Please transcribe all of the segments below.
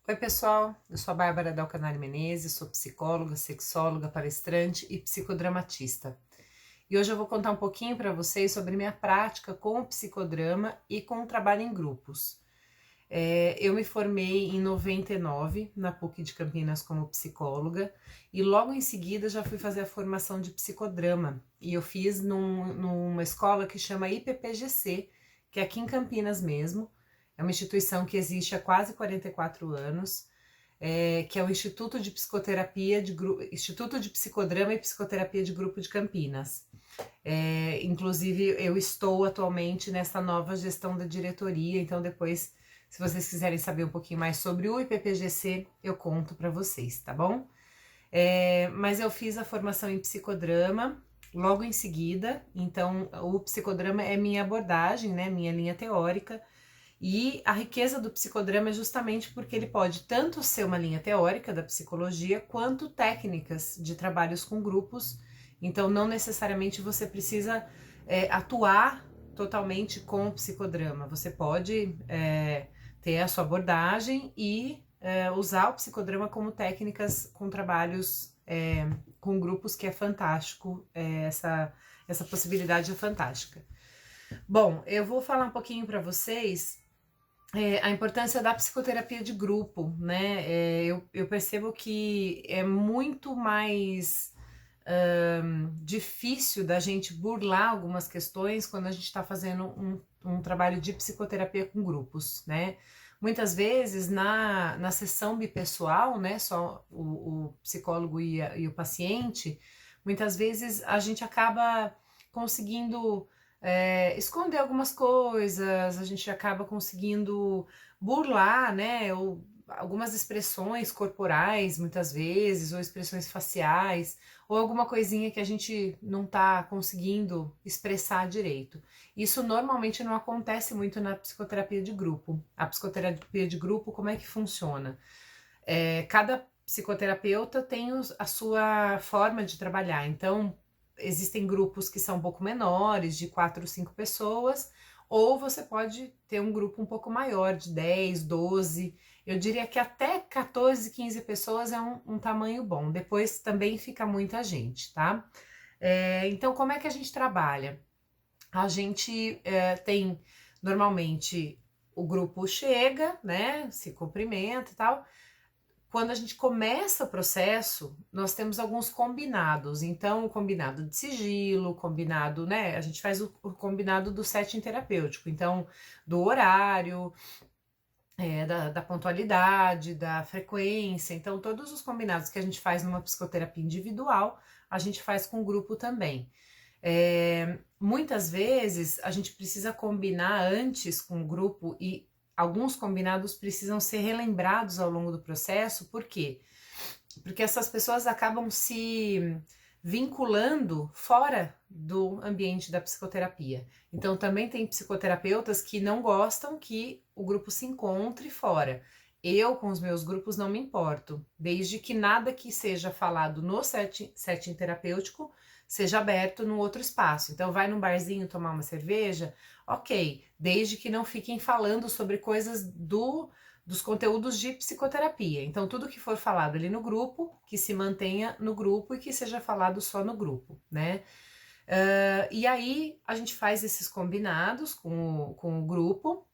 Oi, pessoal, eu sou a Bárbara Dalcanari Menezes, sou psicóloga, sexóloga, palestrante e psicodramatista. E hoje eu vou contar um pouquinho para vocês sobre minha prática com o psicodrama e com o trabalho em grupos. Eu me formei em 99 na PUC de Campinas como psicóloga e logo em seguida já fui fazer a formação de psicodrama. E eu fiz numa escola que chama IPPGC, que é aqui em Campinas mesmo. É uma instituição que existe há quase 44 anos, que é o Instituto de Psicoterapia Instituto de Psicodrama e Psicoterapia de Grupo de Campinas. Inclusive, eu estou atualmente nessa nova gestão da diretoria, então depois, se vocês quiserem saber um pouquinho mais sobre o IPPGC, eu conto para vocês, tá bom? Mas eu fiz a formação em psicodrama logo em seguida, então o psicodrama é minha abordagem, né, minha linha teórica, e a riqueza do psicodrama é justamente porque ele pode tanto ser uma linha teórica da psicologia, quanto técnicas de trabalhos com grupos. Então, não necessariamente você precisa atuar totalmente com o psicodrama. Você pode ter a sua abordagem e usar o psicodrama como técnicas com trabalhos com grupos, que é fantástico. Essa possibilidade é fantástica. Bom, eu vou falar um pouquinho para vocês a importância da psicoterapia de grupo, né? Eu percebo que é muito mais difícil da gente burlar algumas questões quando a gente está fazendo um trabalho de psicoterapia com grupos, né? Muitas vezes na sessão bipessoal, né? Só o psicólogo e o paciente, muitas vezes a gente acaba conseguindo esconder algumas coisas, a gente acaba conseguindo burlar, né, ou algumas expressões corporais, muitas vezes, ou expressões faciais, ou alguma coisinha que a gente não tá conseguindo expressar direito. Isso normalmente não acontece muito na psicoterapia de grupo. A psicoterapia de grupo, como é que funciona? Cada psicoterapeuta tem a sua forma de trabalhar, então existem grupos que são um pouco menores, de 4 ou 5 pessoas, ou você pode ter um grupo um pouco maior, de 10, 12, eu diria que até 14, 15 pessoas é um tamanho bom, depois também fica muita gente, tá? Então, como é que a gente trabalha? A gente tem, normalmente, o grupo chega, né, se cumprimenta e tal. Quando a gente começa o processo, nós temos alguns combinados. Então, o combinado de sigilo, combinado, né? A gente faz o combinado do setting terapêutico. Então, do horário, da pontualidade, da frequência. Então, todos os combinados que a gente faz numa psicoterapia individual, a gente faz com o grupo também. Muitas vezes a gente precisa combinar antes com o grupo e alguns combinados precisam ser relembrados ao longo do processo. Por quê? Porque essas pessoas acabam se vinculando fora do ambiente da psicoterapia. Então, também tem psicoterapeutas que não gostam que o grupo se encontre fora. Eu, com os meus grupos, não me importo, desde que nada que seja falado no setting terapêutico seja aberto no outro espaço. Então, vai num barzinho tomar uma cerveja, ok, desde que não fiquem falando sobre coisas dos conteúdos de psicoterapia. Então, tudo que for falado ali no grupo, que se mantenha no grupo e que seja falado só no grupo, né? E aí, a gente faz esses combinados com o grupo.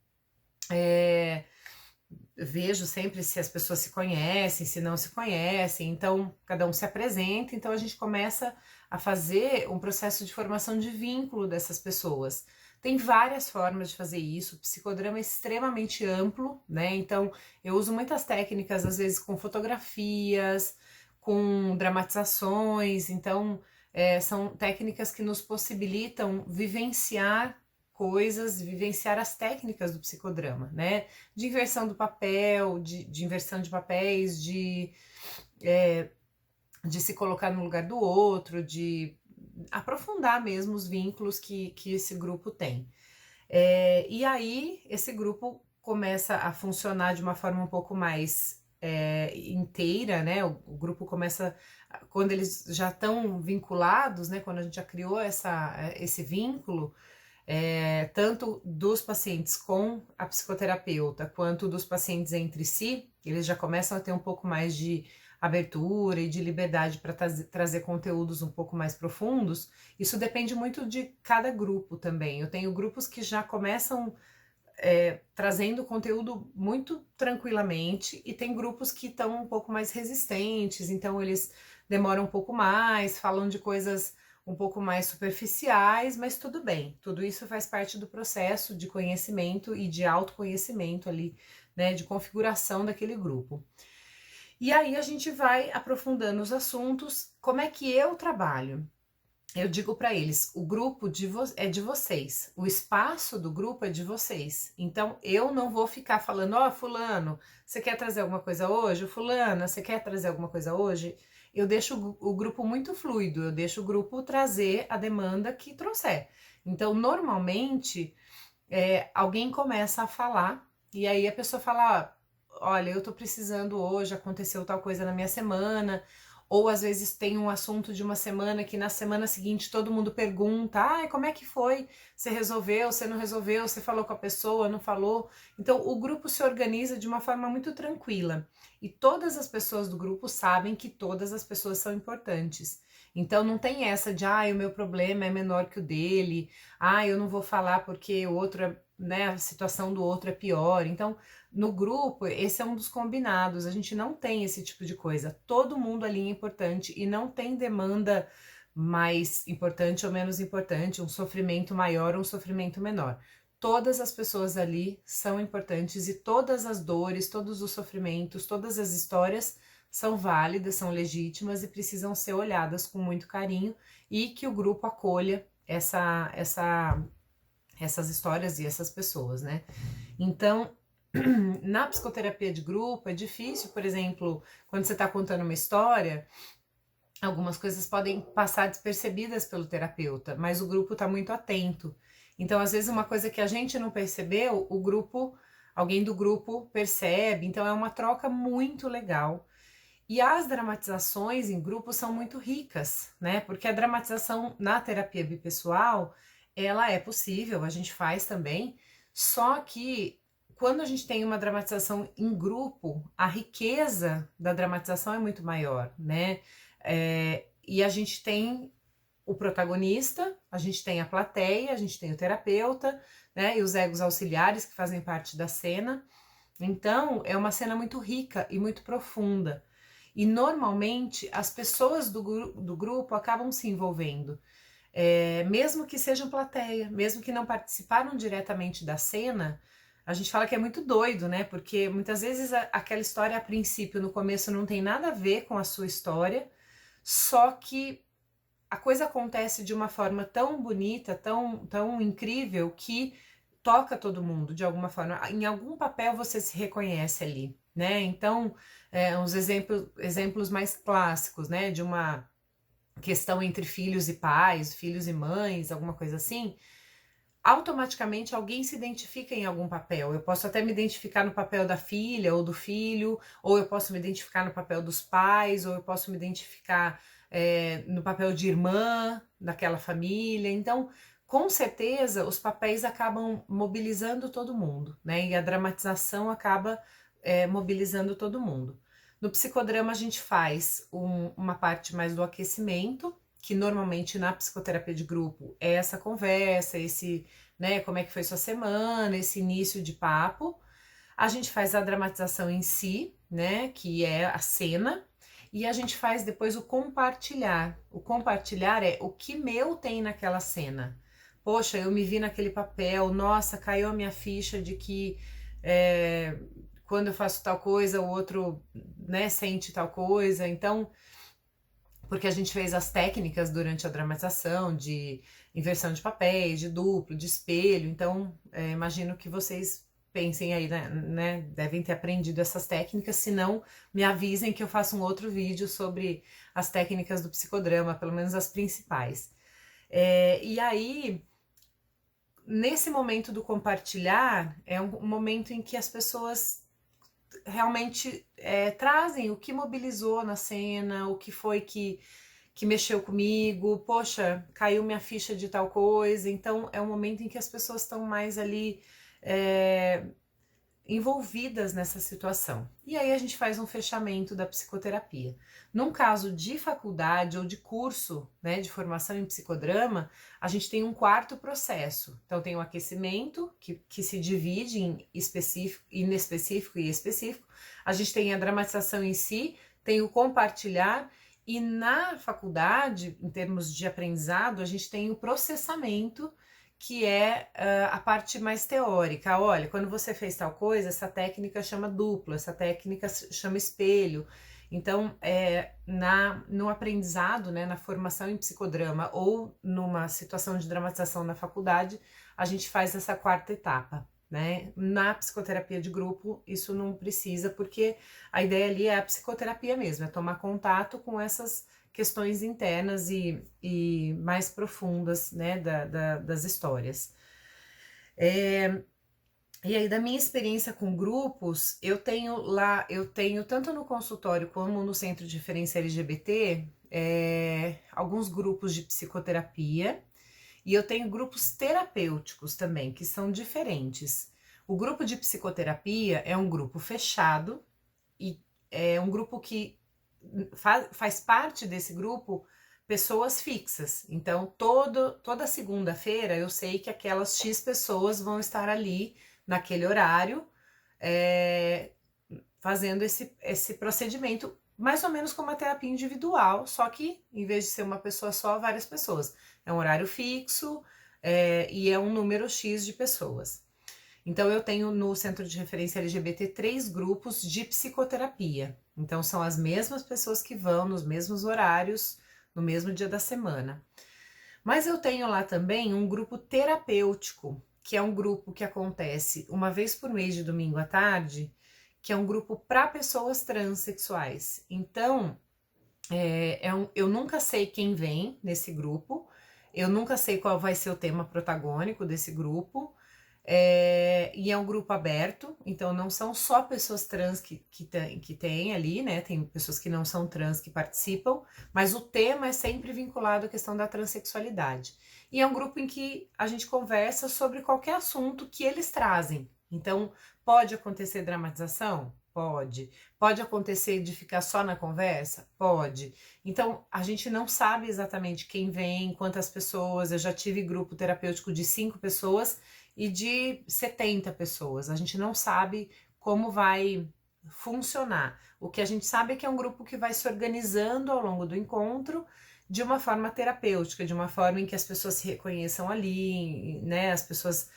Vejo sempre se as pessoas se conhecem, se não se conhecem, então cada um se apresenta, então a gente começa a fazer um processo de formação de vínculo dessas pessoas. Tem várias formas de fazer isso, o psicodrama é extremamente amplo, né? Então eu uso muitas técnicas, às vezes com fotografias, com dramatizações, então são técnicas que nos possibilitam vivenciar coisas, vivenciar as técnicas do psicodrama, né? De inversão do papel, de inversão de papéis, de se colocar no lugar do outro, de aprofundar mesmo os vínculos que esse grupo tem. E aí, esse grupo começa a funcionar de uma forma um pouco mais inteira, né? O grupo começa, quando eles já estão vinculados, né? Quando a gente já criou esse vínculo, tanto dos pacientes com a psicoterapeuta quanto dos pacientes entre si, eles já começam a ter um pouco mais de abertura e de liberdade para trazer conteúdos um pouco mais profundos. Isso depende muito de cada grupo também. Eu tenho grupos que já começam trazendo conteúdo muito tranquilamente, e tem grupos que estão um pouco mais resistentes, então eles demoram um pouco mais, falam de coisas um pouco mais superficiais, mas tudo bem, tudo isso faz parte do processo de conhecimento e de autoconhecimento ali, né, de configuração daquele grupo. E aí a gente vai aprofundando os assuntos. Como é que eu trabalho? Eu digo para eles, o grupo é de vocês, o espaço do grupo é de vocês. Então eu não vou ficar falando, ó, fulano, você quer trazer alguma coisa hoje? Fulana, você quer trazer alguma coisa hoje? Eu deixo o grupo muito fluido, eu deixo o grupo trazer a demanda que trouxer. Então, normalmente, alguém começa a falar, e aí a pessoa fala, olha, eu tô precisando hoje, aconteceu tal coisa na minha semana, ou às vezes tem um assunto de uma semana que na semana seguinte todo mundo pergunta, como é que foi? Você resolveu, você não resolveu, você falou com a pessoa, não falou? Então o grupo se organiza de uma forma muito tranquila, e todas as pessoas do grupo sabem que todas as pessoas são importantes. Então não tem essa de, o meu problema é menor que o dele, eu não vou falar porque o outro, né, a situação do outro é pior. Então, no grupo, esse é um dos combinados, a gente não tem esse tipo de coisa. Todo mundo ali é importante e não tem demanda mais importante ou menos importante, um sofrimento maior ou um sofrimento menor. Todas as pessoas ali são importantes, e todas as dores, todos os sofrimentos, todas as histórias são válidas, são legítimas e precisam ser olhadas com muito carinho, e que o grupo acolha essas histórias e essas pessoas, né? Então, na psicoterapia de grupo é difícil, por exemplo, quando você está contando uma história, algumas coisas podem passar despercebidas pelo terapeuta, mas o grupo está muito atento. Então, às vezes, uma coisa que a gente não percebeu, alguém do grupo percebe. Então, é uma troca muito legal. E as dramatizações em grupo são muito ricas, né? Porque a dramatização na terapia bipessoal, ela é possível, a gente faz também, só que quando a gente tem uma dramatização em grupo, a riqueza da dramatização é muito maior, né? E a gente tem o protagonista, a gente tem a plateia, a gente tem o terapeuta, né? E os egos auxiliares que fazem parte da cena. Então, é uma cena muito rica e muito profunda. E normalmente as pessoas do grupo acabam se envolvendo, mesmo que sejam plateia, mesmo que não participaram diretamente da cena. A gente fala que é muito doido, né? Porque muitas vezes aquela história a princípio, no começo, não tem nada a ver com a sua história, só que a coisa acontece de uma forma tão bonita, tão, tão incrível, que toca todo mundo de alguma forma. Em algum papel você se reconhece ali, né? Então, uns exemplos mais clássicos, né? De uma questão entre filhos e pais, filhos e mães, alguma coisa assim. Automaticamente alguém se identifica em algum papel. Eu posso até me identificar no papel da filha ou do filho, ou eu posso me identificar no papel dos pais, ou eu posso me identificar no papel de irmã daquela família. Então, com certeza, os papéis acabam mobilizando todo mundo, né? E a dramatização acaba mobilizando todo mundo. No psicodrama, a gente faz uma parte mais do aquecimento, que normalmente na psicoterapia de grupo é essa conversa, né, como é que foi sua semana, esse início de papo. A gente faz a dramatização em si, né, que é a cena, e a gente faz depois o compartilhar. O compartilhar é o que meu tem naquela cena. Poxa, eu me vi naquele papel, nossa, caiu a minha ficha de que quando eu faço tal coisa, o outro, né, sente tal coisa. Então, porque a gente fez as técnicas durante a dramatização de inversão de papéis, de duplo, de espelho. Então, imagino que vocês pensem aí, né, devem ter aprendido essas técnicas. Se não, me avisem que eu faço um outro vídeo sobre as técnicas do psicodrama, pelo menos as principais. E aí, nesse momento do compartilhar, é um momento em que as pessoas realmente trazem o que mobilizou na cena, o que foi que que mexeu comigo, poxa, caiu minha ficha de tal coisa. Então é um momento em que as pessoas estão mais ali envolvidas nessa situação. E aí a gente faz um fechamento da psicoterapia. Num caso de faculdade ou de curso, né, de formação em psicodrama, a gente tem um quarto processo. Então tem o aquecimento, que se divide em específico, inespecífico e específico. A gente tem a dramatização em si, tem o compartilhar, e na faculdade, em termos de aprendizado, a gente tem o processamento, que é a parte mais teórica. Olha, quando você fez tal coisa, essa técnica chama duplo, essa técnica chama espelho. Então, no aprendizado, né, na formação em psicodrama ou numa situação de dramatização na faculdade, a gente faz essa quarta etapa, né? Na psicoterapia de grupo, isso não precisa, porque a ideia ali é a psicoterapia mesmo, é tomar contato com essas questões internas e mais profundas, né, das histórias. E aí, da minha experiência com grupos, eu tenho tanto no consultório como no Centro de Referência LGBT, alguns grupos de psicoterapia, e eu tenho grupos terapêuticos também, que são diferentes. O grupo de psicoterapia é um grupo fechado, e é um grupo que faz parte desse grupo pessoas fixas. Então, toda segunda-feira eu sei que aquelas X pessoas vão estar ali naquele horário, fazendo esse procedimento, mais ou menos como uma terapia individual, só que em vez de ser uma pessoa só, várias pessoas. É um horário fixo e é um número X de pessoas. Então, eu tenho no Centro de Referência LGBT 3 grupos de psicoterapia. Então, são as mesmas pessoas que vão nos mesmos horários, no mesmo dia da semana. Mas eu tenho lá também um grupo terapêutico, que é um grupo que acontece uma vez por mês de domingo à tarde, que é um grupo para pessoas transexuais. Então, eu nunca sei quem vem nesse grupo, eu nunca sei qual vai ser o tema protagônico desse grupo, e é um grupo aberto, então não são só pessoas trans que tem ali, né? Tem pessoas que não são trans que participam, mas o tema é sempre vinculado à questão da transexualidade. E é um grupo em que a gente conversa sobre qualquer assunto que eles trazem. Então, pode acontecer dramatização? Pode. Pode acontecer de ficar só na conversa? Pode. Então, a gente não sabe exatamente quem vem, quantas pessoas. Eu já tive grupo terapêutico de 5 pessoas e de 70 pessoas. A gente não sabe como vai funcionar. O que a gente sabe é que é um grupo que vai se organizando ao longo do encontro de uma forma terapêutica, de uma forma em que as pessoas se reconheçam ali, né? As pessoas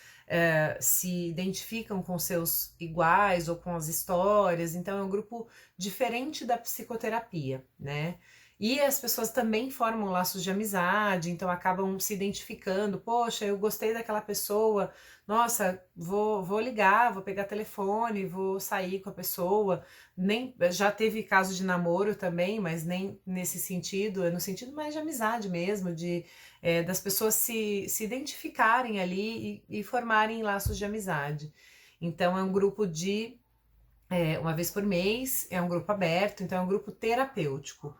se identificam com seus iguais ou com as histórias. Então é um grupo diferente da psicoterapia, né? E as pessoas também formam laços de amizade, então acabam se identificando. Poxa, eu gostei daquela pessoa, nossa, vou ligar, vou pegar telefone, vou sair com a pessoa. Nem, já teve caso de namoro também, mas nem nesse sentido, é no sentido mais de amizade mesmo, das pessoas se identificarem ali e formarem laços de amizade. Então é um grupo uma vez por mês, é um grupo aberto, então é um grupo terapêutico.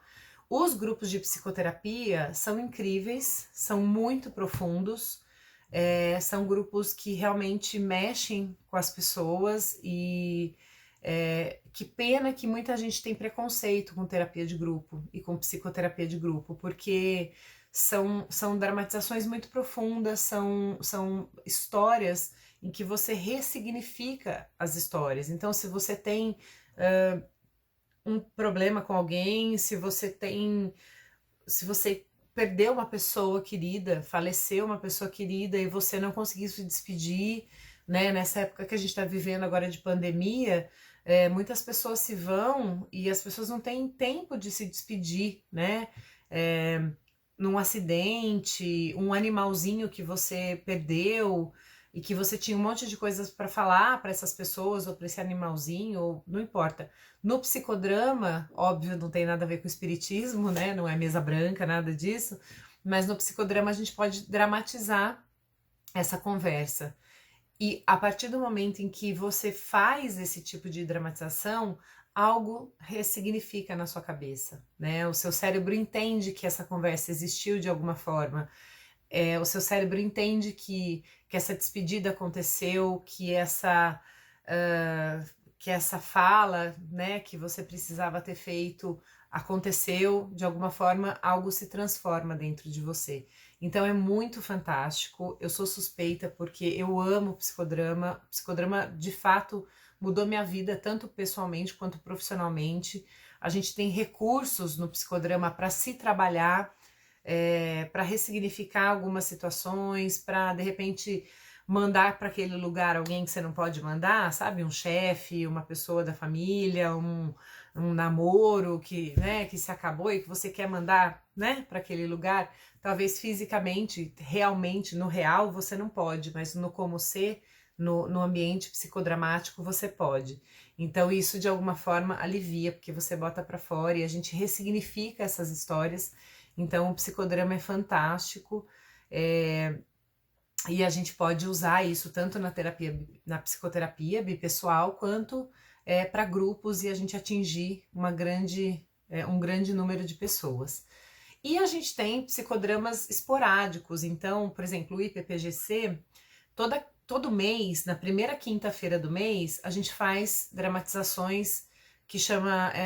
Os grupos de psicoterapia são incríveis, são muito profundos, são grupos que realmente mexem com as pessoas e que pena que muita gente tem preconceito com terapia de grupo e com psicoterapia de grupo, porque são dramatizações muito profundas, são histórias em que você ressignifica as histórias. Então, se você tem um problema com alguém, se você perdeu uma pessoa querida, faleceu uma pessoa querida e você não conseguiu se despedir, né? Nessa época que a gente está vivendo agora de pandemia, muitas pessoas se vão e as pessoas não têm tempo de se despedir, né? Num acidente, um animalzinho que você perdeu e que você tinha um monte de coisas para falar para essas pessoas ou para esse animalzinho, ou não importa. No psicodrama, óbvio, não tem nada a ver com espiritismo, né? Não é mesa branca, nada disso, mas no psicodrama a gente pode dramatizar essa conversa. E a partir do momento em que você faz esse tipo de dramatização, algo ressignifica na sua cabeça, né? O seu cérebro entende que essa conversa existiu de alguma forma. O seu cérebro entende que essa despedida aconteceu, que essa fala, né, que você precisava ter feito aconteceu, de alguma forma algo se transforma dentro de você. Então é muito fantástico. Eu sou suspeita porque eu amo psicodrama. Psicodrama de fato mudou minha vida tanto pessoalmente quanto profissionalmente. A gente tem recursos no psicodrama para se trabalhar, para ressignificar algumas situações, para de repente mandar para aquele lugar alguém que você não pode mandar, sabe? Um chefe, uma pessoa da família, um namoro que, né, que se acabou e que você quer mandar, né, para aquele lugar. Talvez fisicamente, realmente, no real, você não pode, mas no como ser, no ambiente psicodramático, você pode. Então, isso de alguma forma alivia, porque você bota para fora e a gente ressignifica essas histórias. Então, o psicodrama é fantástico. E a gente pode usar isso tanto na terapia, na psicoterapia bipessoal, quanto para grupos e a gente atingir um grande número de pessoas. E a gente tem psicodramas esporádicos, então, por exemplo, o IPPGC, todo mês, na primeira quinta-feira do mês, a gente faz dramatizações que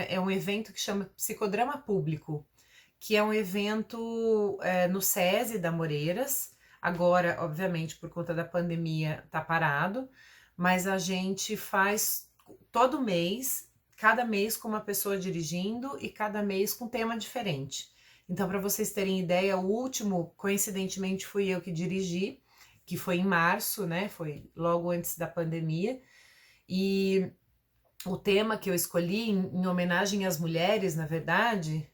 é um evento que chama Psicodrama Público, que é um evento no SESI da Moreiras. Agora, obviamente, por conta da pandemia, tá parado, mas a gente faz todo mês, cada mês com uma pessoa dirigindo e cada mês com um tema diferente. Então, para vocês terem ideia, o último, coincidentemente, fui eu que dirigi, que foi em março, né? Foi logo antes da pandemia. E o tema que eu escolhi, em homenagem às mulheres, na verdade,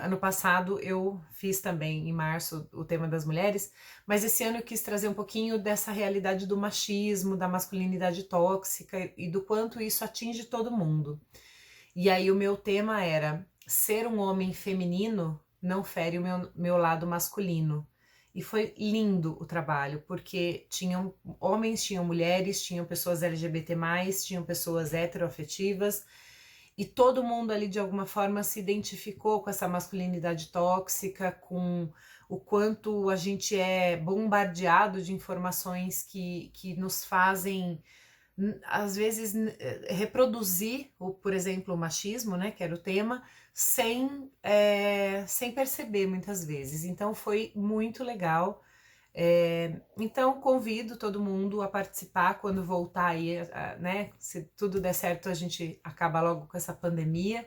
ano passado eu fiz também, em março, o tema das mulheres, mas esse ano eu quis trazer um pouquinho dessa realidade do machismo, da masculinidade tóxica e do quanto isso atinge todo mundo. E aí o meu tema era: ser um homem feminino não fere o meu lado masculino. E foi lindo o trabalho, porque tinham homens, tinham mulheres, tinham pessoas LGBT+, tinham pessoas heteroafetivas, e todo mundo ali de alguma forma se identificou com essa masculinidade tóxica, com o quanto a gente é bombardeado de informações que nos fazem às vezes reproduzir, por exemplo, o machismo, né, que era o tema, sem perceber muitas vezes. Então foi muito legal. Então convido todo mundo a participar quando voltar aí, né? Se tudo der certo, a gente acaba logo com essa pandemia.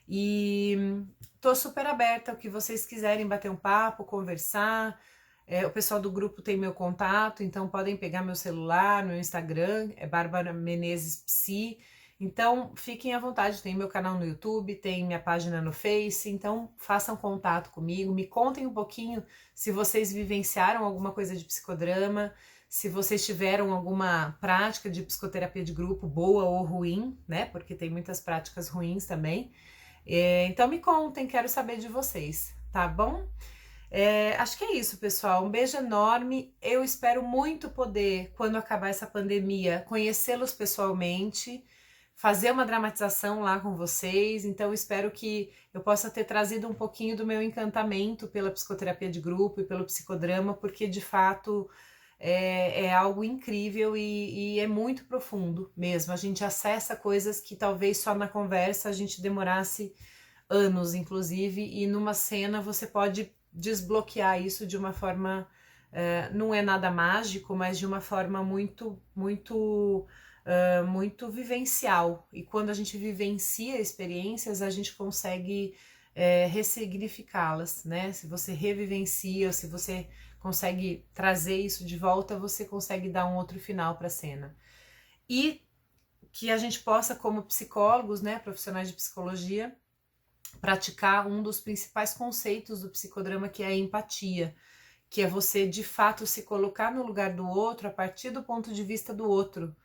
E tô super aberta ao que vocês quiserem bater um papo, conversar. O pessoal do grupo tem meu contato, então podem pegar meu celular, meu Instagram, é Bárbara Menezes Psi. Então fiquem à vontade, tem meu canal no YouTube, tem minha página no Face, então façam contato comigo, me contem um pouquinho se vocês vivenciaram alguma coisa de psicodrama, se vocês tiveram alguma prática de psicoterapia de grupo, boa ou ruim, né? Porque tem muitas práticas ruins também. Então me contem, quero saber de vocês, tá bom? Acho que é isso, pessoal. Um beijo enorme. Eu espero muito poder, quando acabar essa pandemia, conhecê-los pessoalmente, fazer uma dramatização lá com vocês. Então, espero que eu possa ter trazido um pouquinho do meu encantamento pela psicoterapia de grupo e pelo psicodrama, porque de fato é algo incrível e é muito profundo mesmo. A gente acessa coisas que talvez só na conversa a gente demorasse anos, inclusive, e numa cena você pode desbloquear isso de uma forma, não é nada mágico, mas de uma forma muito vivencial. E quando a gente vivencia experiências, a gente consegue ressignificá-las, né? Se você revivencia, se você consegue trazer isso de volta, você consegue dar um outro final para a cena. E que a gente possa, como psicólogos, né, profissionais de psicologia, praticar um dos principais conceitos do psicodrama, que é a empatia, que é você de fato se colocar no lugar do outro a partir do ponto de vista do outro.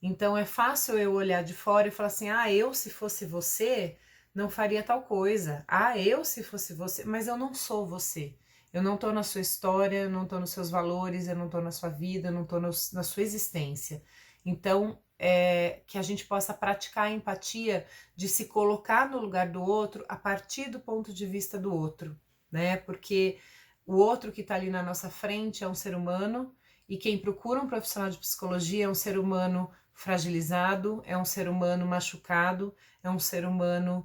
Então é fácil eu olhar de fora e falar assim: ah, eu se fosse você não faria tal coisa. Ah, eu se fosse você, mas eu não sou você. Eu não tô na sua história, eu não tô nos seus valores, eu não tô na sua vida, eu não tô na sua existência. Então que a gente possa praticar a empatia de se colocar no lugar do outro a partir do ponto de vista do outro, né? Porque o outro que está ali na nossa frente é um ser humano, e quem procura um profissional de psicologia é um ser humano fragilizado, é um ser humano machucado, é um ser humano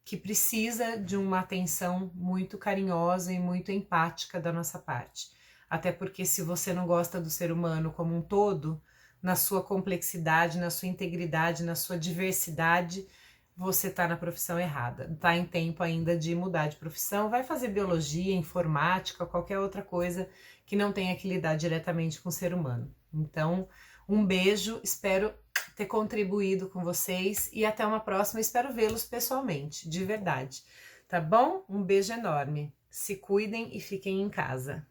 que precisa de uma atenção muito carinhosa e muito empática da nossa parte. Até porque se você não gosta do ser humano como um todo, na sua complexidade, na sua integridade, na sua diversidade, você está na profissão errada. Está em tempo ainda de mudar de profissão, vai fazer biologia, informática, qualquer outra coisa que não tenha que lidar diretamente com o ser humano. Então, um beijo, espero ter contribuído com vocês e até uma próxima, espero vê-los pessoalmente, de verdade. Tá bom? Um beijo enorme. Se cuidem e fiquem em casa.